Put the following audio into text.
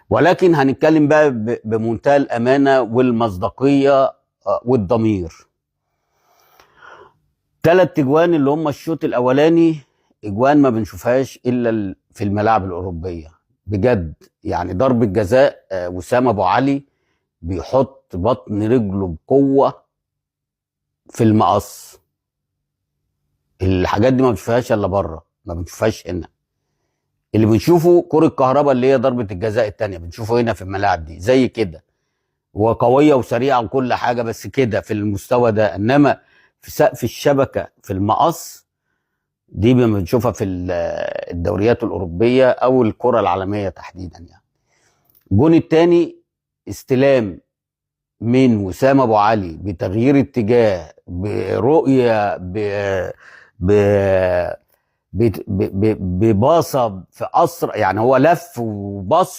ولكن هنتكلم بقى بمنتهى الامانه والمصداقيه والضمير. 3 اجوان اللي هم الشوط الاولاني اجوان ما بنشوفهاش الا في الملاعب الاوروبيه بجد. يعني ضربه جزاء وسام ابو علي بيحط بطن رجله بقوه في المقص. الحاجات دي ما بنشوفهاش الا بره، ما بنشوفهاش هنا. اللي بنشوفه كرة كهرباء اللي هي ضربة الجزاء التانية بنشوفه هنا في الملاعب دي زي كده، وقوية وسريعة وكل حاجة، بس كده في المستوى ده. انما في سقف الشبكة في المقص دي بنشوفها في الدوريات الأوروبية أو الكرة العالمية تحديدا. يعني الجون التاني استلام من وسام أبو علي بتغيير اتجاه برؤية ب... بباصة في أسرع، يعني هو لف وبص